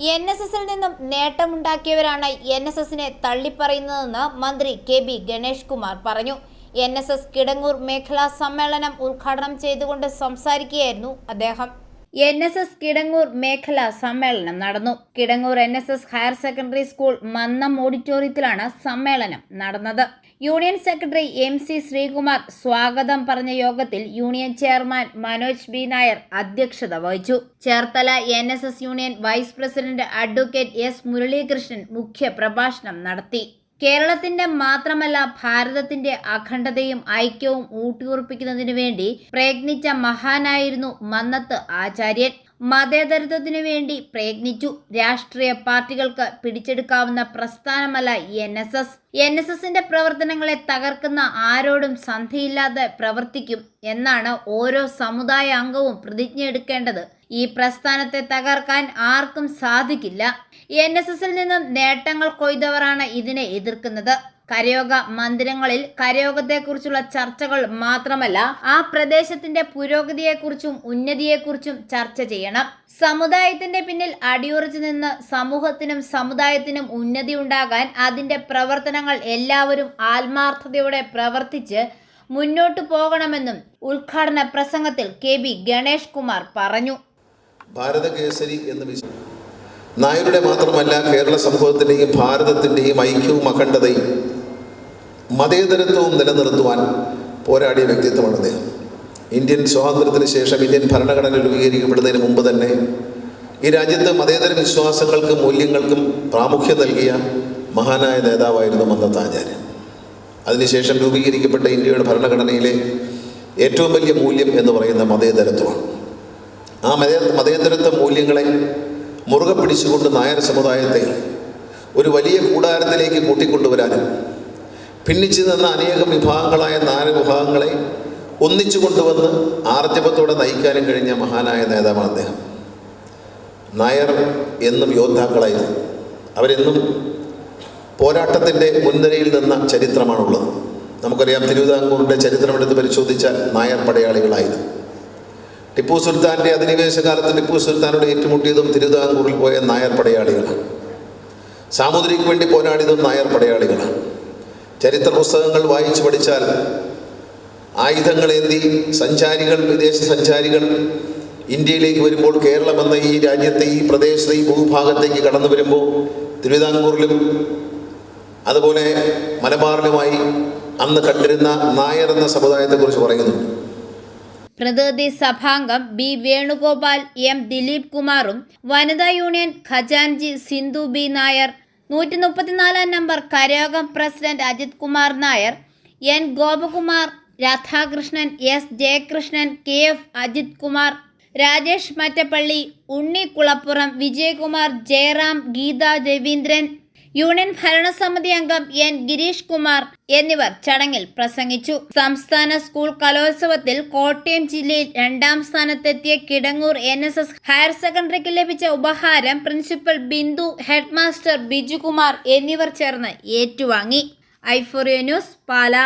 NSSൽ നിന്നും നേട്ടമുണ്ടാക്കിയവരാണ് NSSനെ തള്ളിപ്പറയുന്നതെന്ന് മന്ത്രി KB ഗണേഷ് കുമാർ പറഞ്ഞു. NSS കിടങ്ങൂർ മേഖലാ സമ്മേളനം ഉദ്ഘാടനം ചെയ്തുകൊണ്ട് സംസാരിക്കുകയായിരുന്നു അദ്ദേഹം. NSS കിടങ്ങൂർ മേഖലാ സമ്മേളനം നടന്നു. Kidangoor NSS higher secondary school Mannam ഓഡിറ്റോറിയത്തിലാണ് സമ്മേളനം നടന്നത്. യൂണിയൻ സെക്രട്ടറി MC ശ്രീകുമാർ സ്വാഗതം പറഞ്ഞ യോഗത്തിൽ union chairman Manoj B Nair അധ്യക്ഷത വഹിച്ചു. Cherthala NSS union vice president advocate S Muralikrishnan മുഖ്യ പ്രഭാഷണം നടത്തി. കേരളത്തിന്റെ മാത്രമല്ല ഭാരതത്തിന്റെ അഖണ്ഡതയും ഐക്യവും ഊട്ടിയുറപ്പിക്കുന്നതിനു വേണ്ടി പ്രയത്നിച്ച മഹാനായിരുന്നു മന്നത്ത് ആചാര്യൻ. മതേതരത്വത്തിനു വേണ്ടി പ്രയത്നിച്ചു. രാഷ്ട്രീയ പാർട്ടികൾക്ക് പിടിച്ചെടുക്കാവുന്ന പ്രസ്ഥാനമല്ല NSS. NSSന്റെ പ്രവർത്തനങ്ങളെ തകർക്കുന്ന ആരോടും സന്ധിയില്ലാതെ പ്രവർത്തിക്കും എന്നാണ് ഓരോ സമുദായ അംഗവും പ്രതിജ്ഞ എടുക്കേണ്ടത്. ഈ പ്രസ്ഥാനത്തെ തകർക്കാൻ ആർക്കും സാധിക്കില്ല. NSSൽ നിന്നും നേട്ടങ്ങൾ കൊയ്തവരാണ് ഇതിനെ എതിർക്കുന്നത്. കരയോഗ മന്ദിരങ്ങളിൽ കരയോഗത്തെക്കുറിച്ചുള്ള ചർച്ചകൾ മാത്രമല്ല, ആ പ്രദേശത്തിന്റെ പുരോഗതിയെക്കുറിച്ചും ഉന്നതിയെക്കുറിച്ചും ചർച്ച ചെയ്യണം. സമുദായത്തിന്റെ പിന്നിൽ അടിയുറച്ചു നിന്ന് സമൂഹത്തിനും സമുദായത്തിനും ഉന്നതി ഉണ്ടാകാൻ അതിന്റെ പ്രവർത്തനങ്ങൾ എല്ലാവരും ആത്മാർത്ഥതയോടെ പ്രവർത്തിച്ച് മുന്നോട്ടു പോകണമെന്നും ഉദ്ഘാടന പ്രസംഗത്തിൽ KB ഗണേഷ് കുമാർ പറഞ്ഞു. ഭാരത കേസരി എന്ന് നായരുടെ മാത്രമല്ല കേരള സമൂഹത്തിൻ്റെയും ഭാരതത്തിൻ്റെയും ഐക്യവും അഖണ്ഡതയും മതേതരത്വവും നിലനിർത്തുവാൻ പോരാടിയ വ്യക്തിത്വമാണ് അദ്ദേഹം. ഇന്ത്യൻ സ്വാതന്ത്ര്യത്തിന് ശേഷം ഇന്ത്യൻ ഭരണഘടന രൂപീകരിക്കപ്പെടുന്നതിന് മുമ്പ് തന്നെ ഈ രാജ്യത്ത് മതേതര വിശ്വാസങ്ങൾക്കും മൂല്യങ്ങൾക്കും പ്രാമുഖ്യം നൽകിയ മഹാനായ നേതാവായിരുന്നു മന്നത്ത് ആചാര്യൻ. അതിനുശേഷം രൂപീകരിക്കപ്പെട്ട ഇന്ത്യയുടെ ഭരണഘടനയിലെ ഏറ്റവും വലിയ മൂല്യം എന്ന് പറയുന്ന മതേതരത്വമാണ്. ആ മതേതരത്വ മൂല്യങ്ങളെ മുറുകെ പിടിച്ചുകൊണ്ട് നായർ സമുദായത്തെ ഒരു വലിയ കൂടാരത്തിലേക്ക് കൂട്ടിക്കൊണ്ടുവരാനും ഭിന്നിച്ചു നിന്ന അനേകം വിഭാഗങ്ങളായ നാല് വിഭാഗങ്ങളെ ഒന്നിച്ചു കൊണ്ടുവന്ന് ആർജവത്തോടെ നയിക്കാനും കഴിഞ്ഞ മഹാനായ നേതാവാണ് അദ്ദേഹം. നായർ എന്നും യോദ്ധാക്കളായിരുന്നു. അവരെന്നും പോരാട്ടത്തിൻ്റെ മുൻനിരയിൽ നിന്ന ചരിത്രമാണുള്ളത്. നമുക്കറിയാം, തിരുവിതാംകൂറിൻ്റെ ചരിത്രമെടുത്ത് പരിശോധിച്ചാൽ നായർ പടയാളികളായിരുന്നു. ടിപ്പു സുൽത്താൻ്റെ അധിനിവേശ കാലത്ത് ടിപ്പു സുൽത്താനോട് ഏറ്റുമുട്ടിയതും തിരുവിതാംകൂറിൽ പോയ നായർ പടയാളികളാണ്. സാമൂതിരിക്ക് വേണ്ടി പോരാടിയതും നായർ പടയാളികളാണ്. ചരിത്ര പുസ്തകങ്ങൾ വായിച്ചു പഠിച്ചാൽ ആയുധങ്ങളേന്തി സഞ്ചാരികൾ, വിദേശ സഞ്ചാരികൾ ഇന്ത്യയിലേക്ക് വരുമ്പോൾ, കേരളം എന്ന ഈ രാജ്യത്തെ ഈ പ്രദേശത്തെ ഈ ഭൂഭാഗത്തേക്ക് കടന്നു വരുമ്പോൾ തിരുവിതാംകൂറിലും അതുപോലെ മലബാറിലുമായി അന്ന് കണ്ടിരുന്ന നായർ എന്ന സമുദായത്തെക്കുറിച്ച് പറയുന്നുണ്ട്. പ്രതിനിധി സഭാംഗം B വേണുഗോപാൽ, M ദിലീപ് കുമാറും വനിതാ യൂണിയൻ ഖജാൻജി സിന്ധു B നായർ, 134 നമ്പർ കരയോഗം president Ajith Kumar Nair, N Gopakumar, Radhakrishnan, S Jayakrishnan, KF Ajith Kumar, Rajesh Mattappalli, Unni Kulappuram, Vijayakumar, Jayaram, Geetha Raveendran, union ഭരണസമിതി അംഗം N ഗിരീഷ് കുമാർ എന്നിവർ ചടങ്ങിൽ പ്രസംഗിച്ചു. സംസ്ഥാന സ്കൂൾ കലോത്സവത്തിൽ കോട്ടയം ജില്ലയിൽ 2ാം സ്ഥാനത്തെത്തിയ കിടങ്ങൂർ NSS ഹയർ സെക്കൻഡറിക്ക് ലഭിച്ച ഉപഹാരം പ്രിൻസിപ്പൽ ബിന്ദു, ഹെഡ്മാസ്റ്റർ ബിജുകുമാർ എന്നിവർ ചേർന്ന് ഏറ്റുവാങ്ങി. i4A news, Pala.